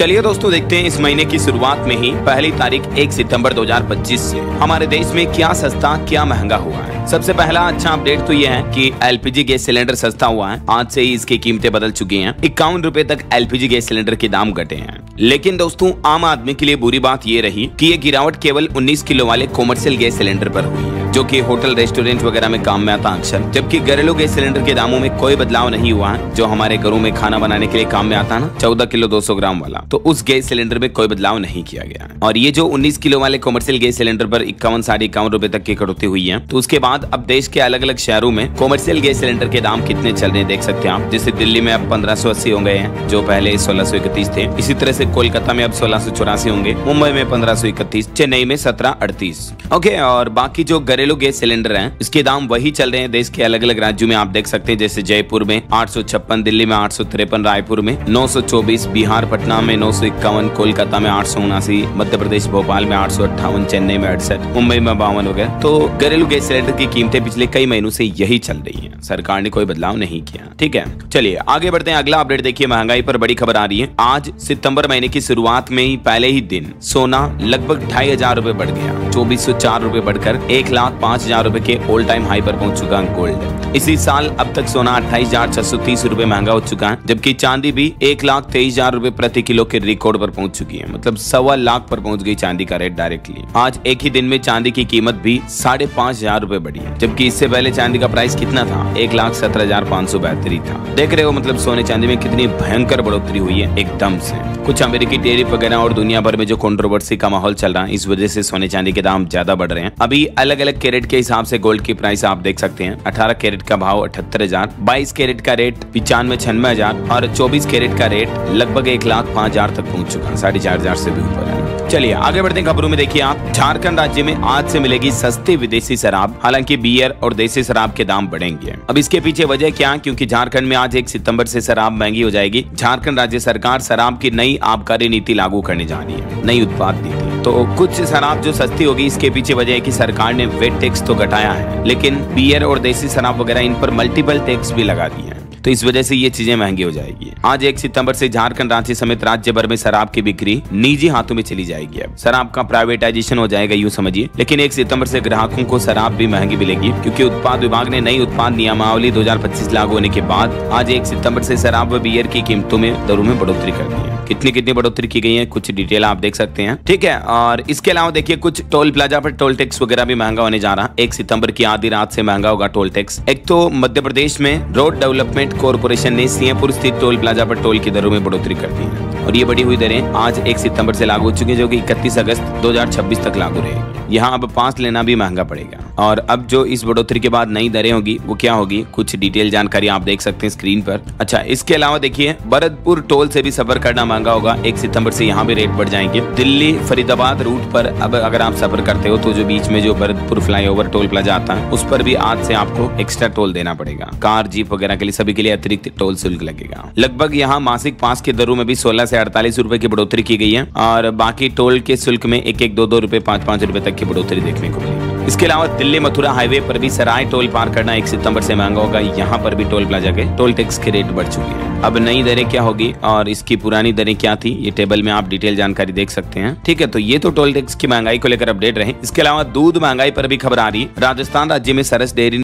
चलिए दोस्तों, देखते हैं इस महीने की शुरुआत में ही पहली तारीख 1 सितंबर 2025 से हमारे देश में क्या सस्ता क्या महंगा हुआ है। सबसे पहला अच्छा अपडेट तो यह है कि एलपीजी गैस सिलेंडर सस्ता हुआ है। आज से ही इसकी कीमतें बदल चुकी हैं। 51 रुपए तक एलपीजी गैस सिलेंडर के दाम घटे हैं। लेकिन दोस्तों, आम आदमी के लिए बुरी बात ये रही कि ये गिरावट केवल 19 किलो वाले कॉमर्शियल गैस सिलेंडर पर हुई है, जो कि होटल रेस्टोरेंट वगैरह में काम में आता अक्सर। जबकि घरेलू गैस सिलेंडर के दामों में कोई बदलाव नहीं हुआ है। जो हमारे घरों में खाना बनाने के लिए काम में आता है ना, 14 किलो 200 ग्राम वाला, तो उस गैस सिलेंडर में कोई बदलाव नहीं किया गया है। और ये जो 19 किलो वाले कॉमर्शियल गैस सिलेंडर पर 51 साढ़े 51 रुपए तक की कटौती हुई है, तो उसके बाद अब देश के अलग अलग शहरों में कॉमर्शियल गैस सिलेंडर के दाम कितने चल रहे हैं देख सकते हैं आप। जैसे दिल्ली में अब 1580 हो गए हैं, जो पहले 1631 थे। इसी तरह से कोलकाता में अब 1684 होंगे, मुंबई में 1531, चेन्नई में 1738। ओके, और बाकी जो घरेलू गैस सिलेंडर हैं, इसके दाम वही चल रहे हैं देश के अलग अलग राज्यों में। आप देख सकते हैं जैसे जयपुर में 856, दिल्ली में 853, रायपुर में 924, बिहार पटना में 951, कोलकाता में 879, मध्य प्रदेश भोपाल में 858, चेन्नई में 68, मुंबई में 52 वगैरह। तो घरेलू गैस सिलेंडर की कीमतें पिछले कई महीनों से यही चल रही हैं। सरकार ने कोई बदलाव नहीं किया। ठीक है, चलिए आगे बढ़ते हैं। अगला अपडेट देखिए, महंगाई पर बड़ी खबर आ रही है। आज सितंबर महीने की शुरुआत में ही पहले ही दिन सोना लगभग 2500 रुपए बढ़ गया। 2404 रुपए बढ़कर 1,05,000 रुपए के ऑल टाइम हाई पर पहुंच चुका है गोल्ड। इसी साल अब तक सोना 28,630 रुपए महंगा हो चुका है, जबकि चांदी भी 1,23,000 रुपए प्रति किलो के रिकॉर्ड पर पहुंच चुकी है। मतलब 1.25 लाख पर पहुंच गई चांदी का रेट डायरेक्टली। आज एक ही दिन में चांदी की कीमत भी 5,500 रुपए बढ़ी है, जबकि इससे पहले चांदी का प्राइस कितना था? 1,17,572 था। देख रहे हो मतलब सोने चांदी में कितनी भयंकर बढ़ोतरी हुई है एकदम से। कुछ अमेरिकी टैरिफ वगैरह और दुनिया भर में जो कंट्रोवर्सी का माहौल चल रहा है, इस वजह से सोने चांदी के दाम ज्यादा बढ़ रहे हैं। अभी अलग अलग कैरेट के हिसाब से गोल्ड की प्राइस आप देख सकते हैं। 18 कैरेट का भाव 78,000, 22 कैरेट का रेट 95-96,000 और 24 कैरेट का रेट लगभग 1,05,000 तक पहुंच चुका है। 4,500 से भी ऊपर है। चलिए आगे बढ़ते हैं खबरों में। देखिए आप, झारखंड राज्य में आज से मिलेगी सस्ती विदेशी शराब। हालांकि बियर और देसी शराब के दाम बढ़ेंगे। अब इसके पीछे वजह क्या? क्योंकि झारखंड में आज 1 सितंबर से शराब महंगी हो जाएगी। झारखंड राज्य सरकार शराब की नई आबकारी नीति लागू करने जा रही है, नई उत्पाद नीति। तो कुछ शराब जो सस्ती होगी, इसके पीछे वजह है कि सरकार ने वेट टैक्स तो घटाया है, लेकिन बियर और देसी शराब वगैरह इन पर मल्टीपल टैक्स भी लगा दिए हैं। तो इस वजह से ये चीजें महंगी हो जाएगी। आज 1 सितंबर से झारखंड, रांची समेत राज्य भर में शराब की बिक्री निजी हाथों में चली जाएगी। अब शराब का प्राइवेटाइजेशन हो जाएगा, यूं समझिए। लेकिन 1 सितंबर से ग्राहकों को शराब भी महंगी मिलेगी, क्योंकि उत्पाद विभाग ने नई उत्पाद नियमावली 2025 लागू होने के बाद आज 1 सितंबर से शराब व बियर की कीमतों में दरों में बढ़ोतरी कर दी है। कितनी बढ़ोतरी की गई है, कुछ डिटेल आप देख सकते हैं। ठीक है, और इसके अलावा देखिए कुछ टोल प्लाजा पर टोल टैक्स वगैरह भी महंगा होने जा रहा है। 1 सितंबर की आधी रात से महंगा होगा टोल टैक्स। एक तो मध्य प्रदेश में रोड डेवलपमेंट कॉर्पोरेशन ने सिंहपुर स्थित टोल प्लाजा पर टोल की दरों में बढ़ोतरी कर दी है, और ये बढ़ी हुई दरें आज 1 सितंबर से लागू हो चुकी है, जो कि 31 अगस्त 2026 तक लागू रहेगी। यहाँ अब पास लेना भी महंगा पड़ेगा। और अब जो इस बढ़ोतरी के बाद नई दरें होगी वो क्या होगी, कुछ डिटेल जानकारी आप देख सकते हैं स्क्रीन पर। अच्छा, इसके अलावा देखिए भरतपुर टोल से भी सफर करना महंगा होगा। 1 सितंबर से यहाँ भी रेट बढ़ जाएंगे। दिल्ली फरीदाबाद रूट पर अब अगर आप सफर करते हो, तो जो बीच में जो भरतपुर फ्लाईओवर टोल प्लाजा आता है, उस पर भी आज से आपको एक्स्ट्रा टोल देना पड़ेगा। कार, जीप वगैरह के लिए सभी के लिए अतिरिक्त टोल शुल्क लगेगा। लगभग यहाँ मासिक पास की दरों में भी 16 से 48 रुपए की बढ़ोतरी की गई है, और बाकी टोल के शुल्क में 1-1, 2-2 रुपए, 5-5 रुपए तक की बढ़ोतरी देखने को मिलेगी। इसके अलावा दिल्ली मथुरा हाईवे पर भी सराय टोल पार करना 1 सितंबर से महंगा होगा। यहाँ पर भी टोल प्लाजा के टोल टैक्स के रेट बढ़ चुके हैं। अब नई दरें क्या होगी और इसकी पुरानी दरें क्या थी, ये टेबल में आप डिटेल जानकारी देख सकते हैं। ठीक है, तो ये तो टोल टैक्स की महंगाई को लेकर अपडेट रहे। इसके अलावा दूध महंगाई पर भी खबर आ रही है। राजस्थान राज्य में सरस डेयरी